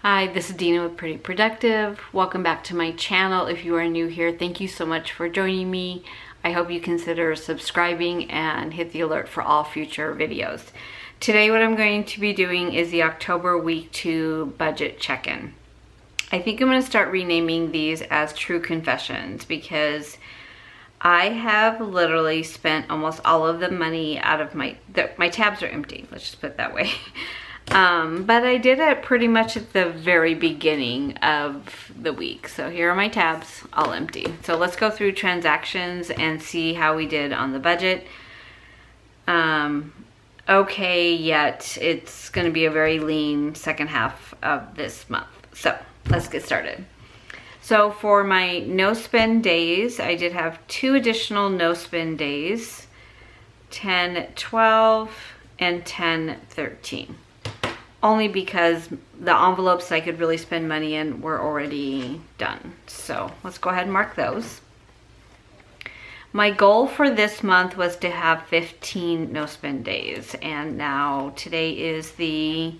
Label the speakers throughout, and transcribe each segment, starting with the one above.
Speaker 1: Hi, this is Dina with Pretty Productive. Welcome back to my channel. If you are new here, thank you so much for joining me. I hope you consider subscribing and hit the alert for all future videos. Today what I'm going to be doing is the October week 2 budget check-in. I think I'm going to start renaming these as True Confessions because I have literally spent almost all of the money out of my tabs are empty, let's just put it that way. But I did it pretty much at the very beginning of the week. So here are my tabs, all empty. So let's go through transactions and see how we did on the budget. Okay, yet it's going to be a very lean second half of this month. So let's get started. So for my no spend days, I did have 2 additional no spend days, 10/12 and 10/13. Only because the envelopes I could really spend money in were already done. So let's go ahead and mark those. My goal for this month was to have 15 no spend days, and now today is the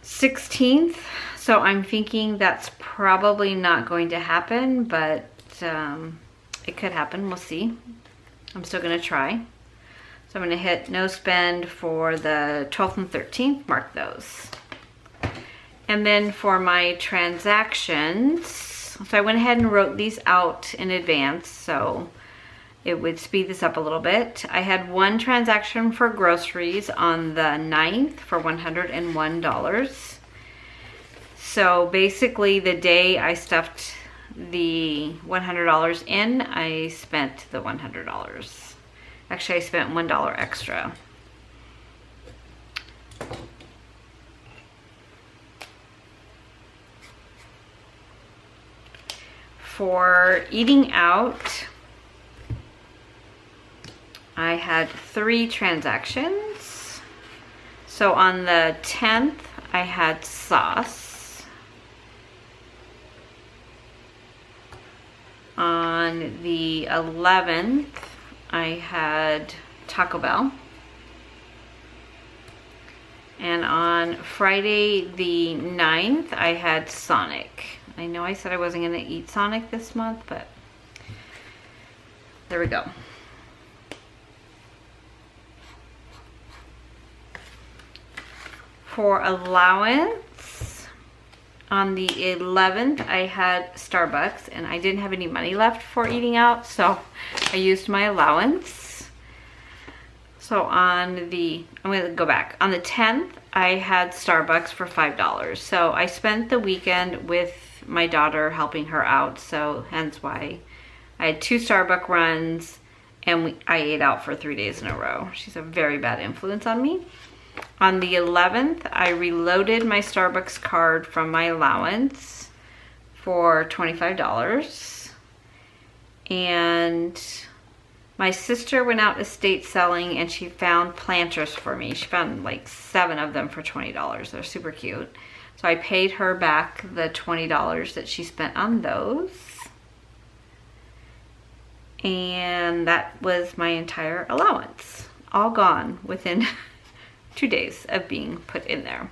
Speaker 1: 16th, so I'm thinking that's probably not going to happen, but it could happen, we'll see. I'm still gonna try. So I'm going to hit no spend for the 12th and 13th, mark those. And then for my transactions, so I went ahead and wrote these out in advance so it would speed this up a little bit. I had 1 transaction for groceries on the 9th for $101. So basically the day I stuffed the $100 in, I spent the $100. Actually, I spent $1 extra. For eating out, I had 3 transactions. So on the 10th, I had sauce. On the 11th, I had Taco Bell. And on Friday the 9th, I had Sonic. I know I said I wasn't going to eat Sonic this month, but there we go. For allowance, on the 11th, I had Starbucks, and I didn't have any money left for eating out, so I used my allowance. So on the, I'm going to go back. On the 10th, I had Starbucks for $5. So I spent the weekend with my daughter helping her out, so hence why I had 2 Starbucks runs, and I ate out for 3 days in a row. She's a very bad influence on me. On the 11th, I reloaded my Starbucks card from my allowance for $25. And my sister went out estate selling and she found planters for me. She found like 7 of them for $20. They're super cute. So I paid her back the $20 that she spent on those. And that was my entire allowance. All gone within 2 days of being put in there.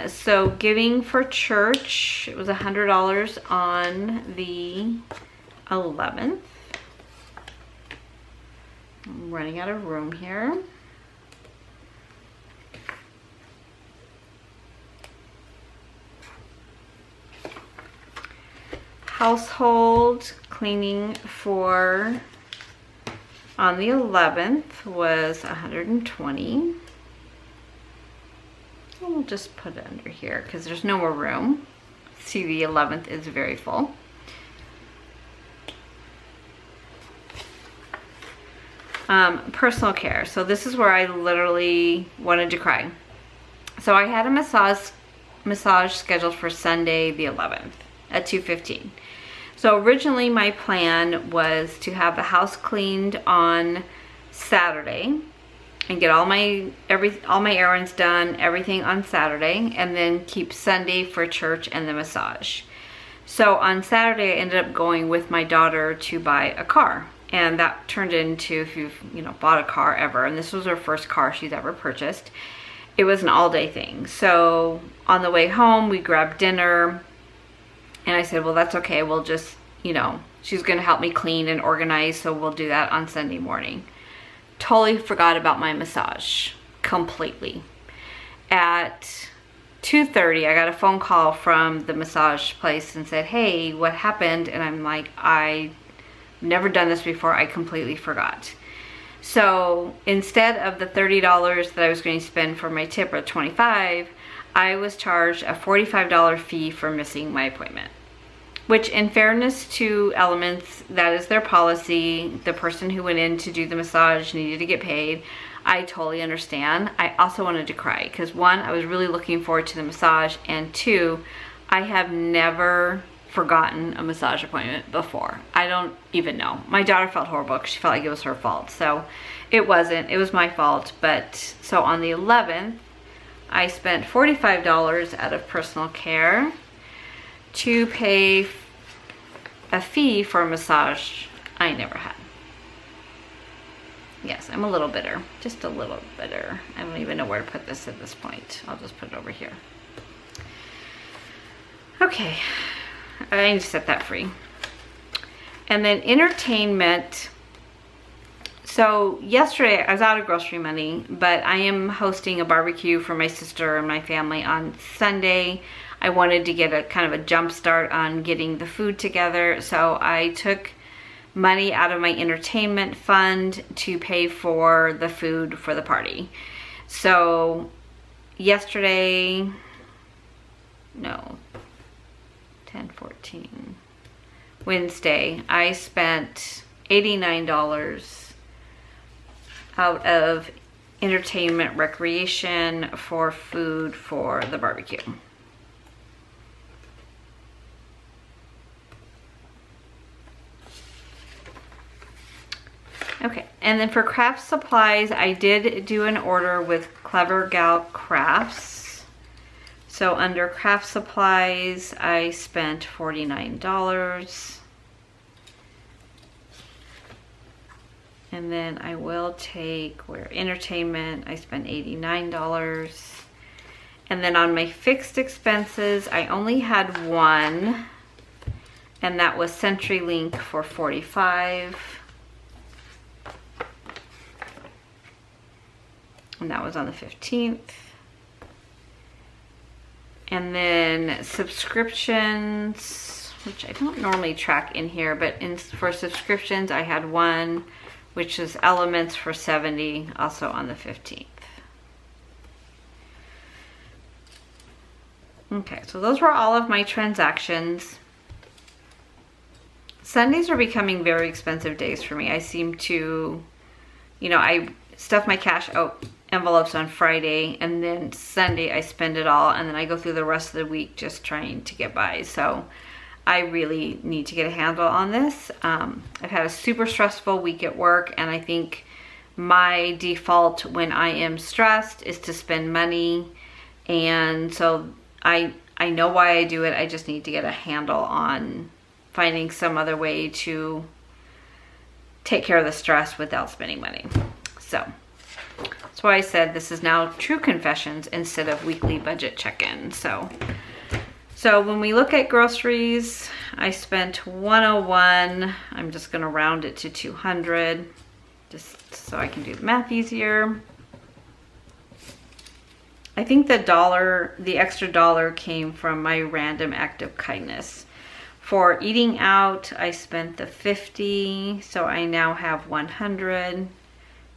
Speaker 1: So giving for church, it was $100 on the 11th. I'm running out of room here. Household cleaning for on the 11th was $120. We'll just put it under here because there's no more room. See, the 11th is very full. Personal care. So this is where I literally wanted to cry. So I had a massage scheduled for Sunday the 11th at 2:15. So originally my plan was to have the house cleaned on Saturday and get all my errands done, everything on Saturday, and then keep Sunday for church and the massage. So on Saturday I ended up going with my daughter to buy a car, and that turned into, if you've bought a car ever, and this was her first car she's ever purchased, it was an all-day thing. So on the way home, we grabbed dinner, and I said, well, that's okay. We'll just, you know, she's going to help me clean and organize, so we'll do that on Sunday morning. Totally forgot about my massage completely. At 2:30, I got a phone call from the massage place and said, hey, what happened? And I'm like, I've never done this before. I completely forgot. So instead of the $30 that I was going to spend for my tip, or $25, I was charged a $45 fee for missing my appointment. Which, in fairness to Elements, that is their policy. The person who went in to do the massage needed to get paid. I totally understand. I also wanted to cry because, one, I was really looking forward to the massage, and two, I have never forgotten a massage appointment before. I don't even know. My daughter felt horrible because she felt like it was her fault. So it wasn't. It was my fault. But so on the 11th, I spent $45 out of personal care to pay a fee for a massage I never had. Yes, I'm a little bitter. Just a little bitter. I don't even know where to put this at this point. I'll just put it over here. Okay. I need to set that free. And then entertainment. So yesterday I was out of grocery money, but I am hosting a barbecue for my sister and my family on Sunday. I wanted to get a kind of a jump start on getting the food together. So I took money out of my entertainment fund to pay for the food for the party. So yesterday, no, 10/14, Wednesday, I spent $89 out of entertainment recreation for food for the barbecue. Okay, and then for craft supplies, I did do an order with Clever Gal Crafts. So under craft supplies, I spent $49. And then I will take where entertainment, I spent $89. And then on my fixed expenses, I only had one, and that was CenturyLink for $45. And that was on the 15th. And then subscriptions, which I don't normally track in here, but for subscriptions, I had one, which is Elements for $70, also on the 15th. Okay, so those were all of my transactions. Sundays are becoming very expensive days for me. I seem to, you know, I stuff my cash envelopes on Friday, and then Sunday I spend it all, and then I go through the rest of the week just trying to get by. So I really need to get a handle on this. I've had a super stressful week at work, and I think my default when I am stressed is to spend money, and so I know why I do it. I just need to get a handle on finding some other way to take care of the stress without spending money. So that's why I said this is now true confessions instead of weekly budget check-in. So when we look at groceries, I spent $101. I'm just gonna round it to 200, just so I can do the math easier. I think the extra dollar came from my random act of kindness. For eating out, I spent the $50, so I now have $100.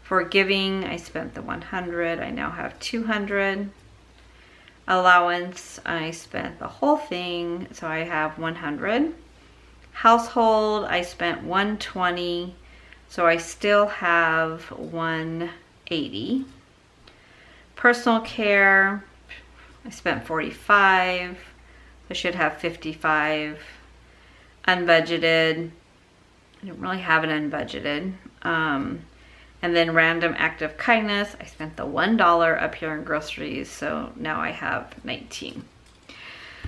Speaker 1: For giving, I spent the $100, I now have $200. Allowance, I spent the whole thing, so I have $100. Household, I spent $120, so I still have $180. Personal care, I spent $45, I should have $55. Unbudgeted, I don't really have an unbudgeted. And then random act of kindness, I spent the $1 up here in groceries, so now I have 19.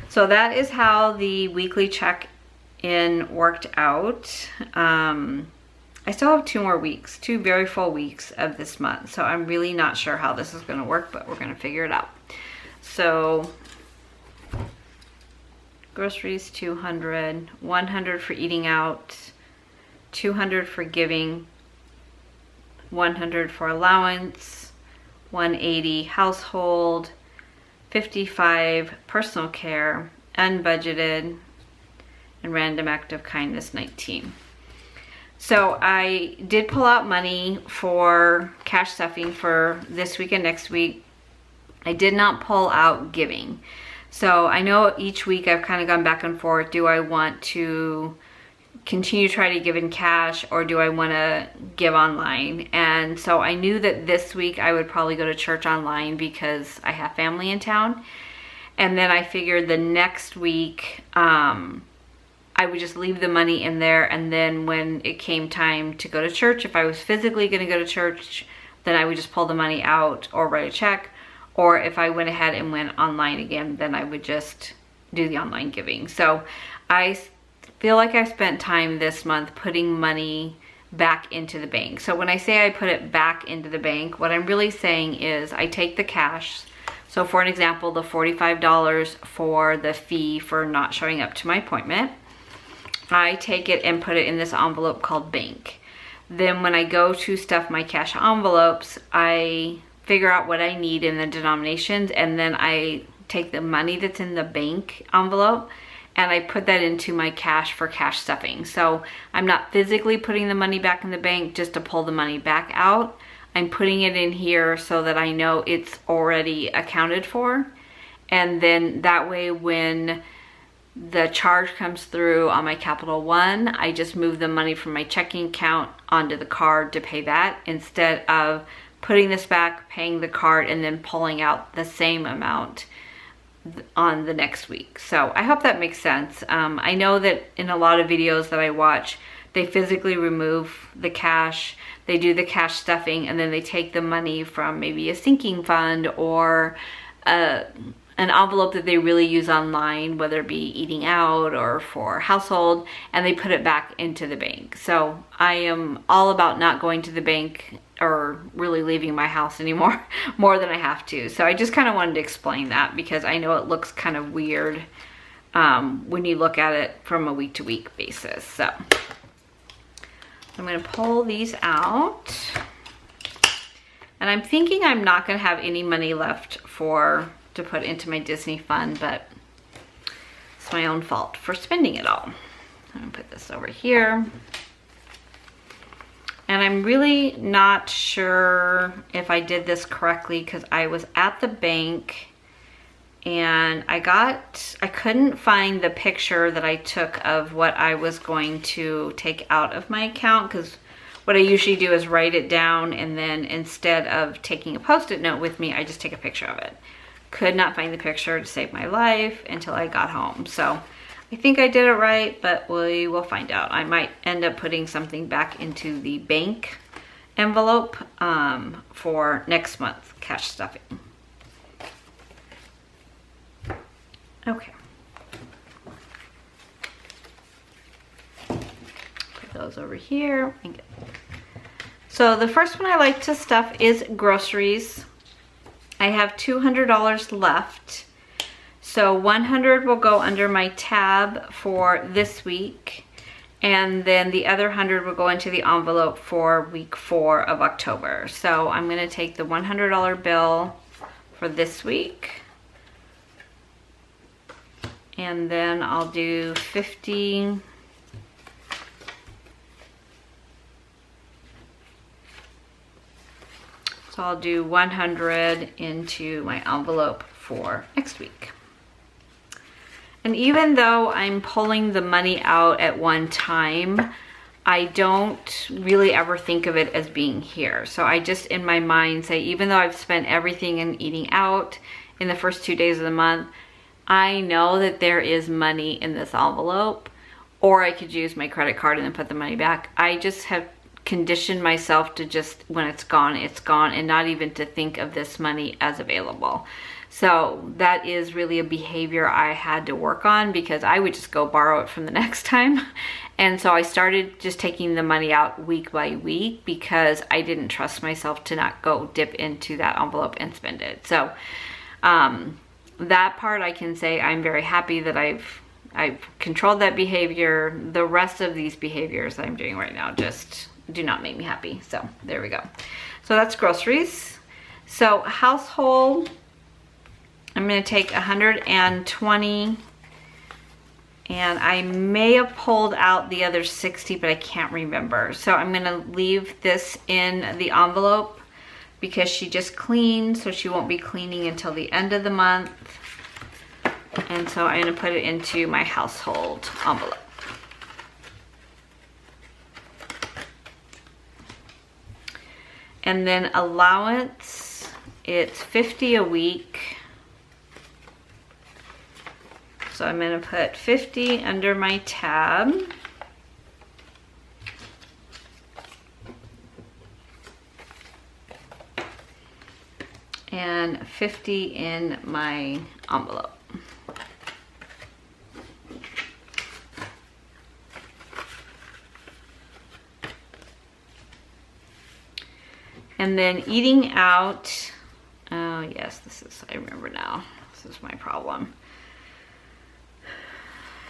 Speaker 1: So that is how the weekly check-in worked out. I I still have 2 more weeks, 2 very full weeks of this month. So I'm really not sure how this is going to work, but we're going to figure it out. So groceries, 200, 100 for eating out, 200 for giving, 100 for allowance, 180 household, 55 personal care, unbudgeted, and random act of kindness, 19. So I did pull out money for cash stuffing for this week and next week. I did not pull out giving. So I know each week I've kind of gone back and forth. Do I want to continue to try to give in cash, or do I want to give online? And so I knew that this week I would probably go to church online because I have family in town. And then I figured the next week, I would just leave the money in there, and then when it came time to go to church, if I was physically going to go to church, then I would just pull the money out or write a check. Or if I went ahead and went online again, then I would just do the online giving. So I feel like I've spent time this month putting money back into the bank. So when I say I put it back into the bank, what I'm really saying is I take the cash. So for an example, the $45 for the fee for not showing up to my appointment, I take it and put it in this envelope called bank. Then when I go to stuff my cash envelopes, I figure out what I need in the denominations, and then I take the money that's in the bank envelope and I put that into my cash for cash stuffing. So I'm not physically putting the money back in the bank just to pull the money back out. I'm putting it in here so that I know it's already accounted for. And then that way when the charge comes through on my Capital One, I just move the money from my checking account onto the card to pay that, instead of putting this back, paying the card, and then pulling out the same amount on the next week. So I hope that makes sense. I know that in a lot of videos that I watch, they physically remove the cash, they do the cash stuffing, and then they take the money from maybe a sinking fund or an envelope that they really use online, whether it be eating out or for household, and they put it back into the bank. So I am all about not going to the bank or really leaving my house anymore more than I have to. So I just kind of wanted to explain that because I know it looks kind of weird when you look at it from a week to week basis. So I'm going to pull these out, and I'm thinking I'm not going to have any money left to put into my Disney fund, but it's my own fault for spending it all. I'm gonna put this over here. And I'm really not sure if I did this correctly because I was at the bank and I couldn't find the picture that I took of what I was going to take out of my account, because what I usually do is write it down, and then instead of taking a Post-it note with me, I just take a picture of it. Could not find the picture to save my life until I got home. So I think I did it right, but we will find out. I might end up putting something back into the bank envelope for next month cash stuffing. Okay. Put those over here. So the first one I like to stuff is groceries. I have $200 left. So 100 will go under my tab for this week, and then the other 100 will go into the envelope for week 4 of October. So I'm gonna take the $100 bill for this week, and then I'll do 50. So I'll do 100 into my envelope for next week. And even though I'm pulling the money out at one time, I don't really ever think of it as being here. So I just in my mind say, even though I've spent everything in eating out in the first 2 days of the month, I know that there is money in this envelope, or I could use my credit card and then put the money back. I just have conditioned myself to just, when it's gone, and not even to think of this money as available. So that is really a behavior I had to work on, because I would just go borrow it from the next time. And so I started just taking the money out week by week, because I didn't trust myself to not go dip into that envelope and spend it. So that part I can say I'm very happy that I've controlled that behavior. The rest of these behaviors that I'm doing right now just do not make me happy. So there we go. So that's groceries. So household, I'm going to take 120, and I may have pulled out the other 60, but I can't remember. So I'm going to leave this in the envelope because she just cleaned, so she won't be cleaning until the end of the month. And so I'm going to put it into my household envelope. And then allowance, it's $50 a week. So I'm going to put $50 under my tab. And $50 in my envelope. And then eating out, oh yes, I remember now, this is my problem.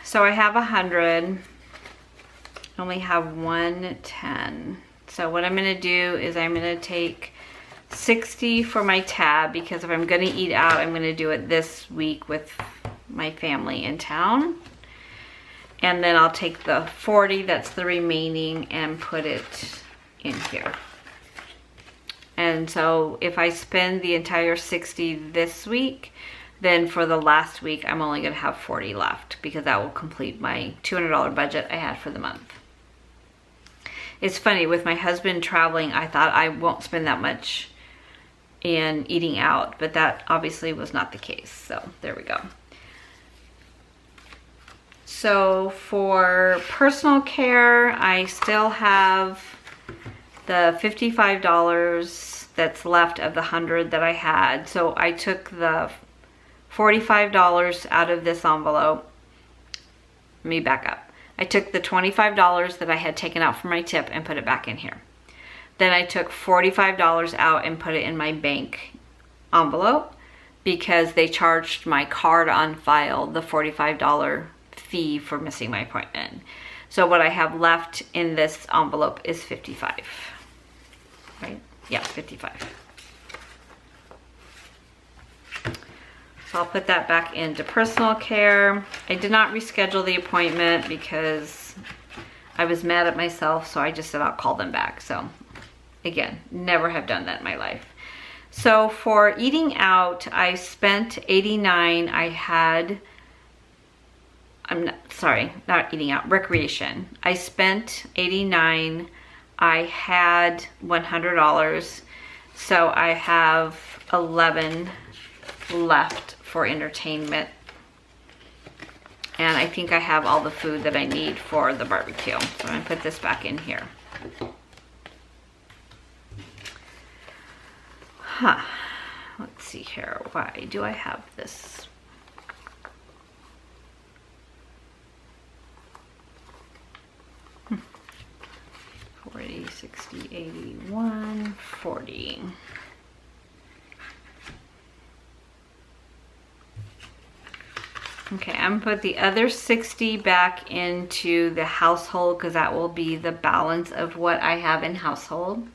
Speaker 1: So I have 100, I only have 110. So what I'm gonna do is I'm gonna take 60 for my tab, because if I'm gonna eat out, I'm gonna do it this week with my family in town. And then I'll take the 40, that's the remaining, and put it in here. And so if I spend the entire 60 this week, then for the last week, I'm only gonna have 40 left, because that will complete my $200 budget I had for the month. It's funny, with my husband traveling, I thought I won't spend that much in eating out, but that obviously was not the case. So there we go. So for personal care, I still have the $55 that's left of the 100 that I had. So I took the $45 out of this envelope. Let me back up. I took the $25 that I had taken out from my tip and put it back in here. Then I took $45 out and put it in my bank envelope, because they charged my card on file the $45 fee for missing my appointment. So what I have left in this envelope is 55, right? Yeah, 55. So I'll put that back into personal care. I did not reschedule the appointment because I was mad at myself, so I just said I'll call them back. So again, never have done that in my life. So for eating out, I spent 89. I had, not eating out, recreation. I spent 89. I had $100. So I have 11 left for entertainment. And I think I have all the food that I need for the barbecue. So I'm gonna put this back in here. Let's see here. Why do I have this? Hmm. 40, 60, 81, 40. Okay, I'm gonna put the other 60 back into the household, because that will be the balance of what I have in household.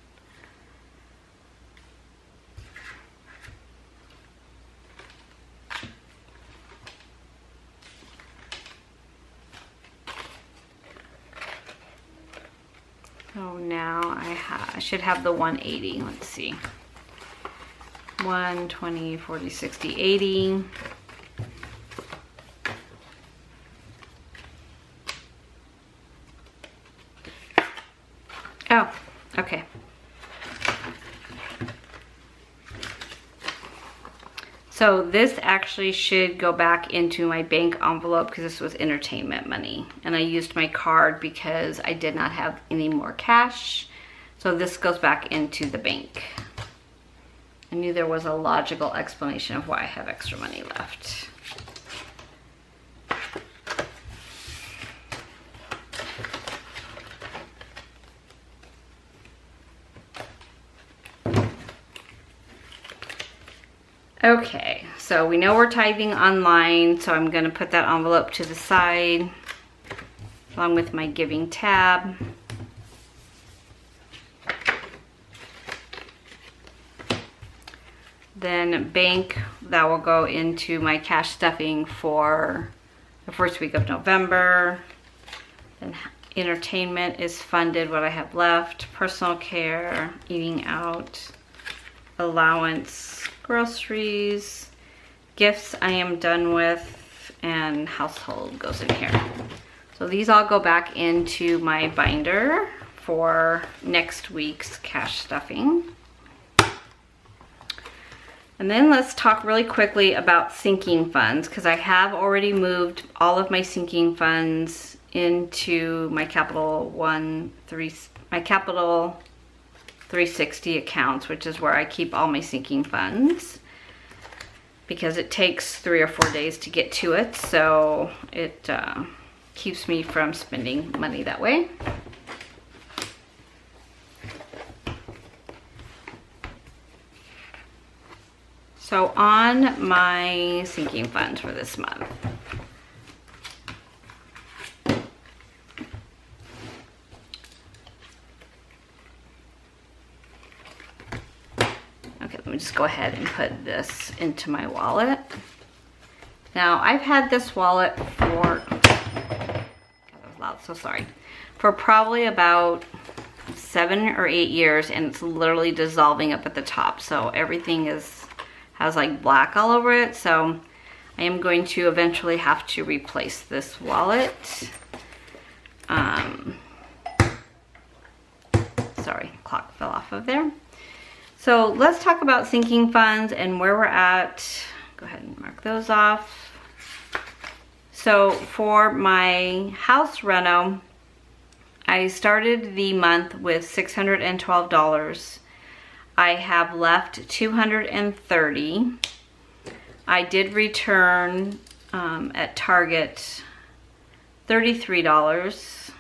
Speaker 1: So now I should have the 180. Let's see. 1, 20, 40, 60, 80. Oh, okay. So this actually should go back into my bank envelope, because this was entertainment money. And I used my card because I did not have any more cash. So this goes back into the bank. I knew there was a logical explanation of why I have extra money left. Okay, so we know we're tithing online, so I'm going to put that envelope to the side along with my giving tab. Then bank, that will go into my cash stuffing for the first week of November. Then entertainment is funded, what I have left. Personal care, eating out, allowance, groceries, gifts I am done with, and household goes in here. So these all go back into my binder for next week's cash stuffing. And then let's talk really quickly about sinking funds, because I have already moved all of my sinking funds into my Capital 360 accounts, which is where I keep all my sinking funds, because it takes 3 or 4 days to get to it, so it keeps me from spending money that way. So on my sinking funds for this month, okay, let me just go ahead and put this into my wallet. Now I've had this wallet for, God, that was loud, so sorry, for probably about 7 or 8 years, and it's literally dissolving up at the top, so everything has like black all over it. So I am going to eventually have to replace this wallet. Sorry, clock fell off of there. So let's talk about sinking funds and where we're at. Go ahead and mark those off. So for my house reno, I started the month with $612. I have left $230. I did return at Target $33.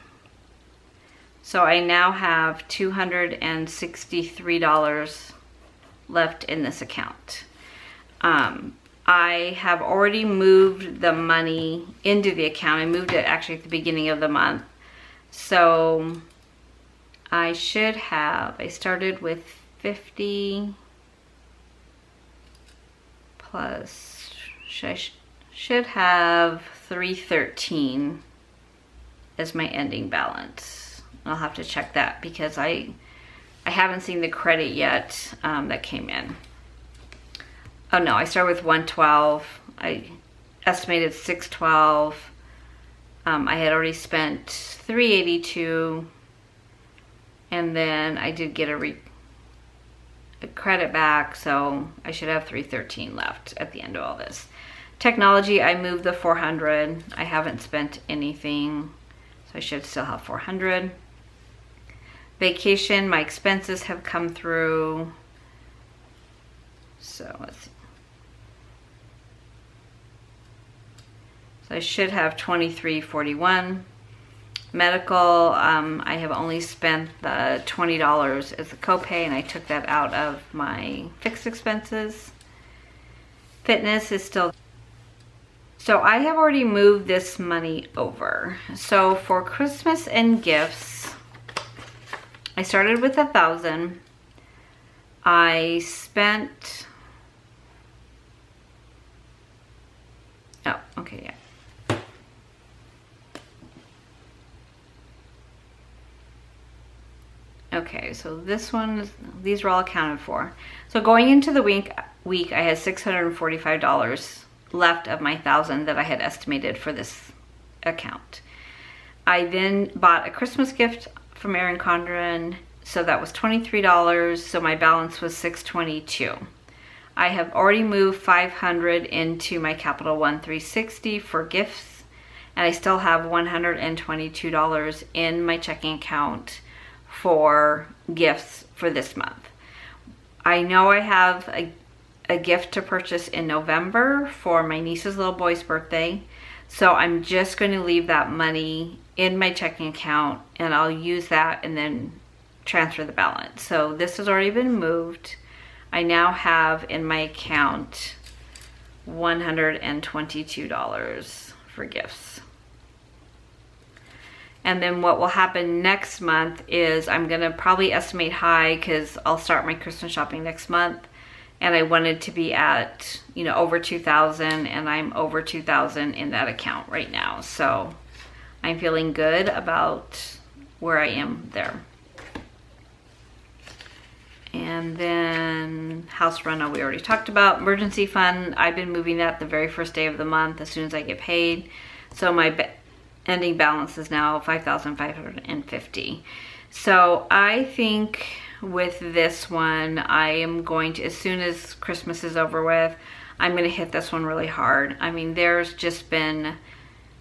Speaker 1: So I now have $263 left in this account. I have already moved the money into the account. I moved it actually at the beginning of the month. So I started with 50 plus, should have 313 as my ending balance. I'll have to check that because I haven't seen the credit yet that came in. Oh no, I started with 112. I estimated 612. I had already spent 382, and then I did get a credit back, so I should have 313 left at the end of all this. Technology, I moved the 400. I haven't spent anything, so I should still have 400. Vacation, my expenses have come through. So let's see. So I should have 2341. Medical, I have only spent the $20 as a copay, and I took that out of my fixed expenses. Fitness is still, so I have already moved this money over. So for Christmas and gifts, I started with 1,000. I spent, oh, okay, yeah. Okay, so these are all accounted for. So going into the week I had $645 left of my 1,000 that I had estimated for this account. I then bought a Christmas gift from Erin Condren, so that was $23, so my balance was $622. I have already moved $500 into my Capital One 360 for gifts, and I still have $122 in my checking account for gifts for this month. I know I have a gift to purchase in November for my niece's little boy's birthday. So I'm just going to leave that money in my checking account, and I'll use that and then transfer the balance. So this has already been moved. I now have in my account $122 for gifts. And then what will happen next month is I'm gonna probably estimate high, because I'll start my Christmas shopping next month, and I wanted to be at, you know, over 2,000, and I'm over 2,000 in that account right now. So I'm feeling good about where I am there. And then house rental we already talked about. Emergency fund, I've been moving that the very first day of the month as soon as I get paid. So my ending balance is now $5,550. So I think with this one, I am going to, as soon as Christmas is over with, I'm going to hit this one really hard. I mean, there's just been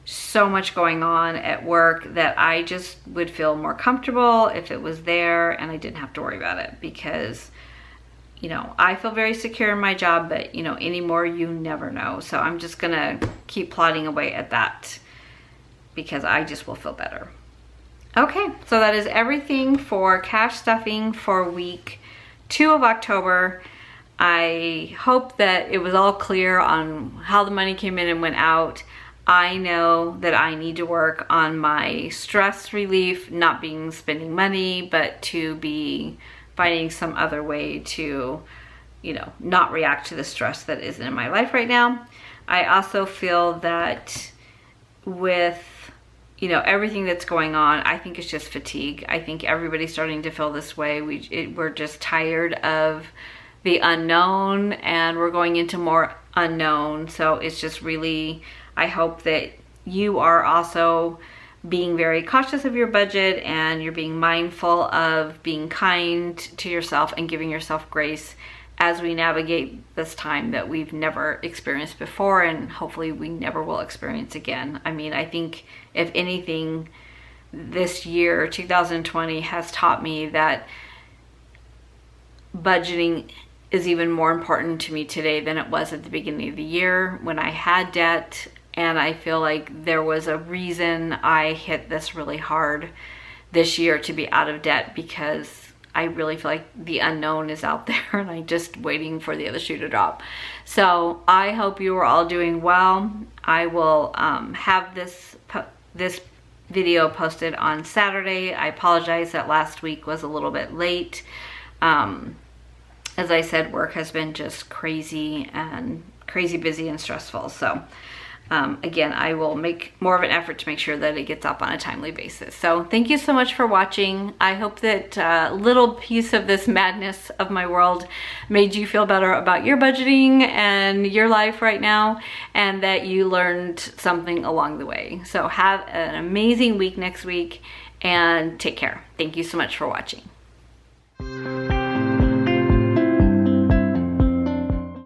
Speaker 1: so much going on at work that I just would feel more comfortable if it was there and I didn't have to worry about it, because, you know, I feel very secure in my job, but, you know, anymore, you never know. So I'm just going to keep plodding away at that, because I just will feel better. Okay, so that is everything for cash stuffing for week 2 of October. I hope that it was all clear on how the money came in and went out. I know that I need to work on my stress relief, not being spending money, but to be finding some other way to, you know, not react to the stress that is in my life right now. I also feel that with, you know, everything that's going on, I think it's just fatigue. I think everybody's starting to feel this way. We're just tired of the unknown, and we're going into more unknown. So it's just really, I hope that you are also being very cautious of your budget, and you're being mindful of being kind to yourself and giving yourself grace as we navigate this time that we've never experienced before, and hopefully we never will experience again. I mean, I think if anything, this year, 2020, has taught me that budgeting is even more important to me today than it was at the beginning of the year when I had debt. And I feel like there was a reason I hit this really hard this year to be out of debt, because I really feel like the unknown is out there and I'm just waiting for the other shoe to drop. So I hope you are all doing well. I will have this video posted on Saturday. I apologize that last week was a little bit late. As I said, work has been just crazy busy and stressful. So again, I will make more of an effort to make sure that it gets up on a timely basis. So thank you so much for watching. I hope that a little piece of this madness of my world made you feel better about your budgeting and your life right now, and that you learned something along the way. So have an amazing week next week, and take care. Thank you so much for watching.